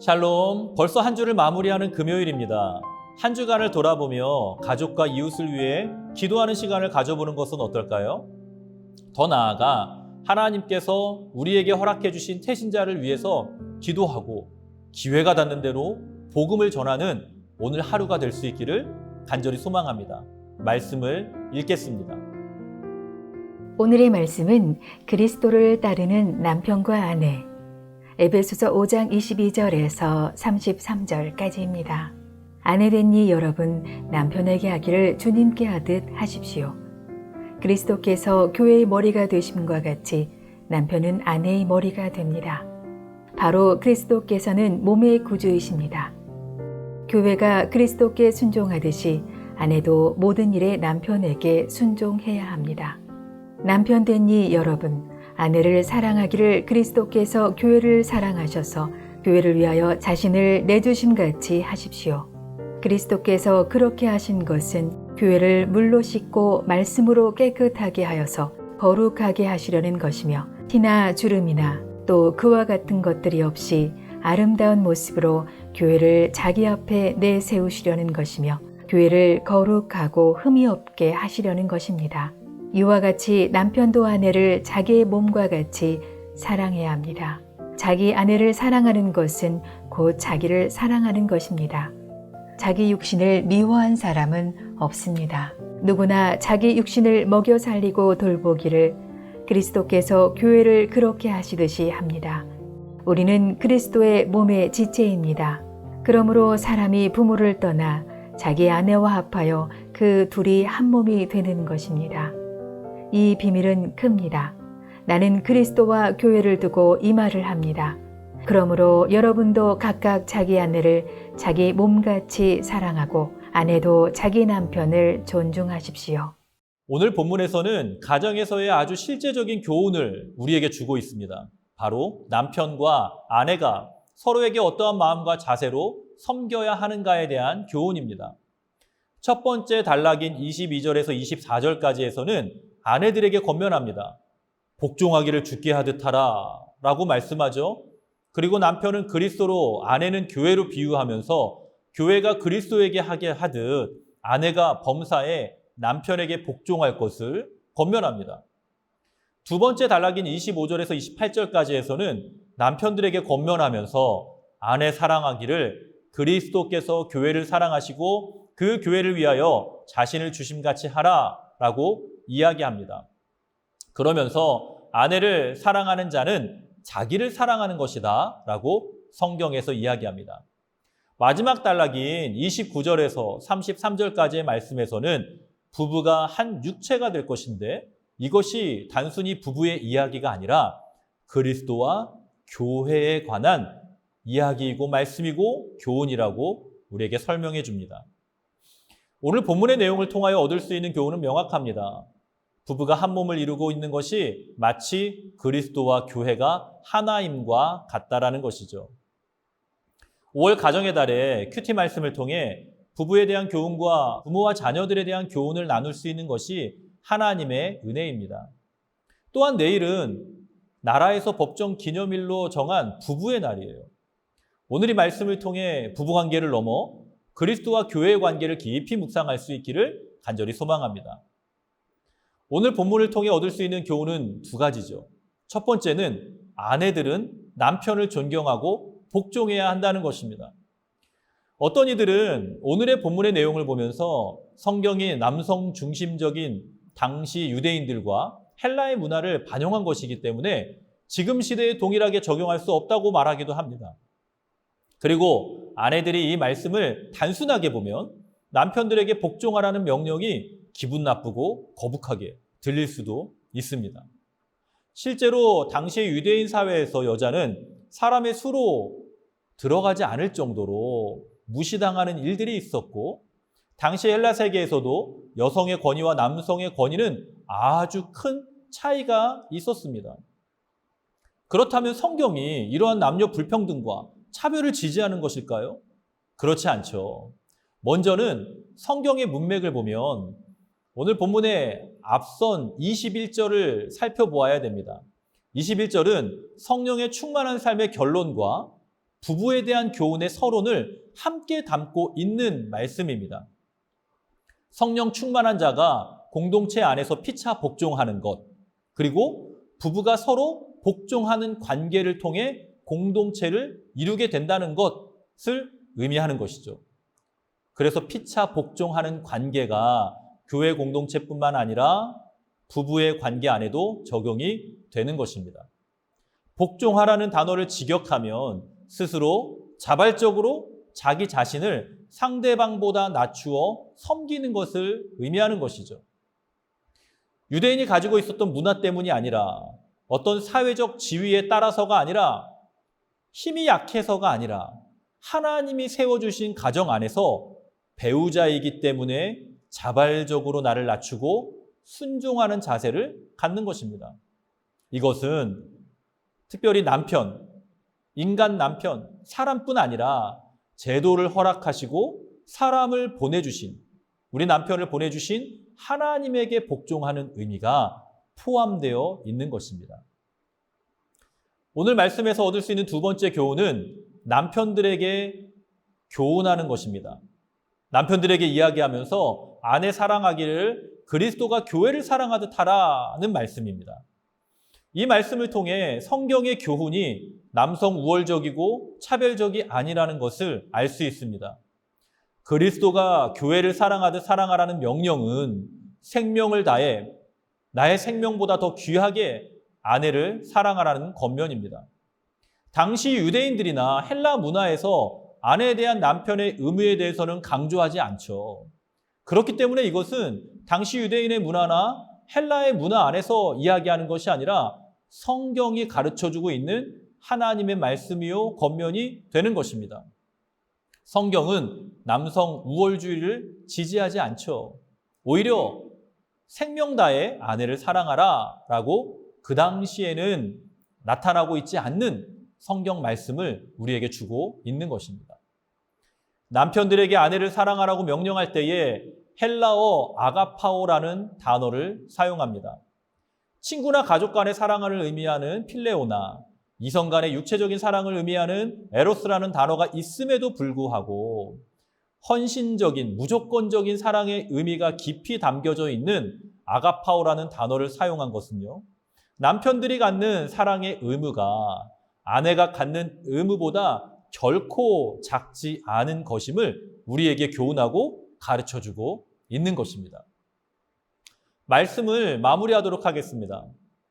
샬롬, 벌써 한 주를 마무리하는 금요일입니다. 한 주간을 돌아보며 가족과 이웃을 위해 기도하는 시간을 가져보는 것은 어떨까요? 더 나아가 하나님께서 우리에게 허락해 주신 태신자를 위해서 기도하고 기회가 닿는 대로 복음을 전하는 오늘 하루가 될 수 있기를 간절히 소망합니다. 말씀을 읽겠습니다. 오늘의 말씀은 그리스도를 따르는 남편과 아내, 에베소서 5장 22절에서 33절까지입니다. 아내된이 여러분, 남편에게 하기를 주님께 하듯 하십시오. 그리스도께서 교회의 머리가 되심과 같이 남편은 아내의 머리가 됩니다. 바로 그리스도께서는 몸의 구주이십니다. 교회가 그리스도께 순종하듯이 아내도 모든 일에 남편에게 순종해야 합니다. 남편된이 여러분, 아내를 사랑하기를 그리스도께서 교회를 사랑하셔서 교회를 위하여 자신을 내주심같이 하십시오. 그리스도께서 그렇게 하신 것은 교회를 물로 씻고 말씀으로 깨끗하게 하여서 거룩하게 하시려는 것이며 티나 주름이나 또 그와 같은 것들이 없이 아름다운 모습으로 교회를 자기 앞에 내세우시려는 것이며 교회를 거룩하고 흠이 없게 하시려는 것입니다. 이와 같이 남편도 아내를 자기의 몸과 같이 사랑해야 합니다. 자기 아내를 사랑하는 것은 곧 자기를 사랑하는 것입니다. 자기 육신을 미워한 사람은 없습니다. 누구나 자기 육신을 먹여 살리고 돌보기를 그리스도께서 교회를 그렇게 하시듯이 합니다. 우리는 그리스도의 몸의 지체입니다. 그러므로 사람이 부모를 떠나 자기 아내와 합하여 그 둘이 한 몸이 되는 것입니다. 이 비밀은 큽니다. 나는 그리스도와 교회를 두고 이 말을 합니다. 그러므로 여러분도 각각 자기 아내를 자기 몸같이 사랑하고 아내도 자기 남편을 존중하십시오. 오늘 본문에서는 가정에서의 아주 실제적인 교훈을 우리에게 주고 있습니다. 바로 남편과 아내가 서로에게 어떠한 마음과 자세로 섬겨야 하는가에 대한 교훈입니다. 첫 번째 단락인 22절에서 24절까지에서는 아내들에게 권면합니다. 복종하기를 주께 하듯 하라 라고 말씀하죠. 그리고 남편은 그리스도로 아내는 교회로 비유하면서 교회가 그리스도에게 하게 하듯 아내가 범사에 남편에게 복종할 것을 권면합니다. 두 번째 단락인 25절에서 28절까지에서는 남편들에게 권면하면서 아내 사랑하기를 그리스도께서 교회를 사랑하시고 그 교회를 위하여 자신을 주심같이 하라라고 이야기합니다. 그러면서 아내를 사랑하는 자는 자기를 사랑하는 것이다 라고 성경에서 이야기합니다. 마지막 단락인 29절에서 33절까지의 말씀에서는 부부가 한 육체가 될 것인데 이것이 단순히 부부의 이야기가 아니라 그리스도와 교회에 관한 이야기이고 말씀이고 교훈이라고 우리에게 설명해 줍니다. 오늘 본문의 내용을 통하여 얻을 수 있는 교훈은 명확합니다. 부부가 한 몸을 이루고 있는 것이 마치 그리스도와 교회가 하나임과 같다라는 것이죠. 5월 가정의 달에 큐티 말씀을 통해 부부에 대한 교훈과 부모와 자녀들에 대한 교훈을 나눌 수 있는 것이 하나님의 은혜입니다. 또한 내일은 나라에서 법정 기념일로 정한 부부의 날이에요. 오늘 이 말씀을 통해 부부관계를 넘어 그리스도와 교회의 관계를 깊이 묵상할 수 있기를 간절히 소망합니다. 오늘 본문을 통해 얻을 수 있는 교훈은 두 가지죠. 첫 번째는 아내들은 남편을 존경하고 복종해야 한다는 것입니다. 어떤 이들은 오늘의 본문의 내용을 보면서 성경이 남성 중심적인 당시 유대인들과 헬라의 문화를 반영한 것이기 때문에 지금 시대에 동일하게 적용할 수 없다고 말하기도 합니다. 그리고 아내들이 이 말씀을 단순하게 보면 남편들에게 복종하라는 명령이 기분 나쁘고 거북하게 들릴 수도 있습니다. 실제로 당시의 유대인 사회에서 여자는 사람의 수로 들어가지 않을 정도로 무시당하는 일들이 있었고 당시 헬라 세계에서도 여성의 권위와 남성의 권위는 아주 큰 차이가 있었습니다. 그렇다면 성경이 이러한 남녀 불평등과 차별을 지지하는 것일까요? 그렇지 않죠. 먼저는 성경의 문맥을 보면 오늘 본문의 앞선 21절을 살펴보아야 됩니다. 21절은 성령의 충만한 삶의 결론과 부부에 대한 교훈의 서론을 함께 담고 있는 말씀입니다. 성령 충만한 자가 공동체 안에서 피차 복종하는 것, 그리고 부부가 서로 복종하는 관계를 통해 공동체를 이루게 된다는 것을 의미하는 것이죠. 그래서 피차 복종하는 관계가 교회 공동체뿐만 아니라 부부의 관계 안에도 적용이 되는 것입니다. 복종하라는 단어를 직역하면 스스로 자발적으로 자기 자신을 상대방보다 낮추어 섬기는 것을 의미하는 것이죠. 유대인이 가지고 있었던 문화 때문이 아니라 어떤 사회적 지위에 따라서가 아니라 힘이 약해서가 아니라 하나님이 세워주신 가정 안에서 배우자이기 때문에 자발적으로 나를 낮추고 순종하는 자세를 갖는 것입니다. 이것은 특별히 남편, 인간 남편, 사람뿐 아니라 제도를 허락하시고 사람을 보내주신, 우리 남편을 보내주신 하나님에게 복종하는 의미가 포함되어 있는 것입니다. 오늘 말씀에서 얻을 수 있는 두 번째 교훈은 남편들에게 교훈하는 것입니다. 남편들에게 이야기하면서 아내 사랑하기를 그리스도가 교회를 사랑하듯 하라는 말씀입니다. 이 말씀을 통해 성경의 교훈이 남성 우월적이고 차별적이 아니라는 것을 알 수 있습니다. 그리스도가 교회를 사랑하듯 사랑하라는 명령은 생명을 다해 나의 생명보다 더 귀하게 아내를 사랑하라는 권면입니다. 당시 유대인들이나 헬라 문화에서 아내에 대한 남편의 의무에 대해서는 강조하지 않죠. 그렇기 때문에 이것은 당시 유대인의 문화나 헬라의 문화 안에서 이야기하는 것이 아니라 성경이 가르쳐주고 있는 하나님의 말씀이요 권면이 되는 것입니다. 성경은 남성 우월주의를 지지하지 않죠. 오히려 생명 다해 아내를 사랑하라 라고 그 당시에는 나타나고 있지 않는 성경 말씀을 우리에게 주고 있는 것입니다. 남편들에게 아내를 사랑하라고 명령할 때에 헬라어 아가파오라는 단어를 사용합니다. 친구나 가족 간의 사랑을 의미하는 필레오나, 이성 간의 육체적인 사랑을 의미하는 에로스라는 단어가 있음에도 불구하고 헌신적인, 무조건적인 사랑의 의미가 깊이 담겨져 있는 아가파오라는 단어를 사용한 것은요, 남편들이 갖는 사랑의 의무가 아내가 갖는 의무보다 결코 작지 않은 것임을 우리에게 교훈하고 가르쳐주고 있는 것입니다. 말씀을 마무리하도록 하겠습니다.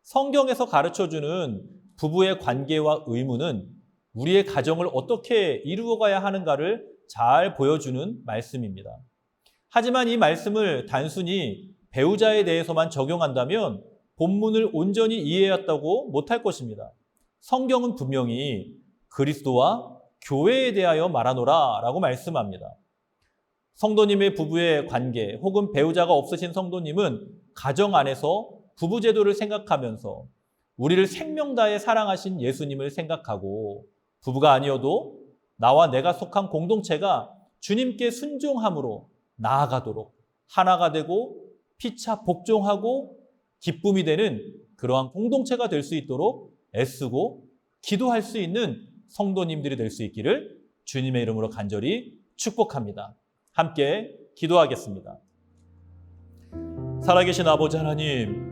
성경에서 가르쳐주는 부부의 관계와 의무는 우리의 가정을 어떻게 이루어가야 하는가를 잘 보여주는 말씀입니다. 하지만 이 말씀을 단순히 배우자에 대해서만 적용한다면 본문을 온전히 이해했다고 못할 것입니다. 성경은 분명히 그리스도와 교회에 대하여 말하노라 라고 말씀합니다. 성도님의 부부의 관계 혹은 배우자가 없으신 성도님은 가정 안에서 부부 제도를 생각하면서 우리를 생명 다해 사랑하신 예수님을 생각하고 부부가 아니어도 나와 내가 속한 공동체가 주님께 순종함으로 나아가도록 하나가 되고 피차 복종하고 기쁨이 되는 그러한 공동체가 될 수 있도록 애쓰고 기도할 수 있는 성도님들이 될 수 있기를 주님의 이름으로 간절히 축복합니다. 함께 기도하겠습니다. 살아계신 아버지 하나님,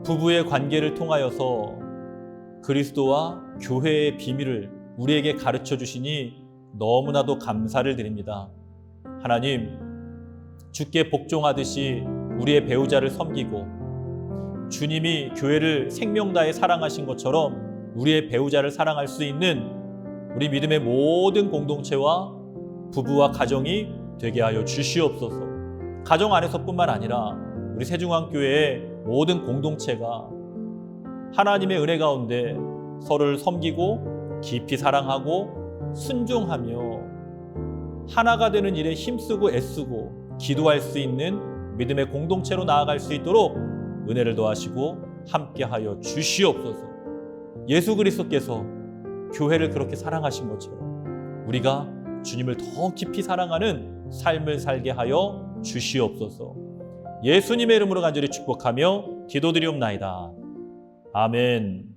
부부의 관계를 통하여서 그리스도와 교회의 비밀을 우리에게 가르쳐 주시니 너무나도 감사를 드립니다. 하나님, 주께 복종하듯이 우리의 배우자를 섬기고 주님이 교회를 생명 다해 사랑하신 것처럼 우리의 배우자를 사랑할 수 있는 우리 믿음의 모든 공동체와 부부와 가정이 되게 하여 주시옵소서. 가정 안에서뿐만 아니라 우리 세중앙교회의 모든 공동체가 하나님의 은혜 가운데 서로를 섬기고 깊이 사랑하고 순종하며 하나가 되는 일에 힘쓰고 애쓰고 기도할 수 있는 믿음의 공동체로 나아갈 수 있도록 은혜를 더하시고 함께하여 주시옵소서. 예수 그리스도께서 교회를 그렇게 사랑하신 것처럼 우리가 주님을 더 깊이 사랑하는 삶을 살게 하여 주시옵소서. 예수님의 이름으로 간절히 축복하며 기도드리옵나이다. 아멘.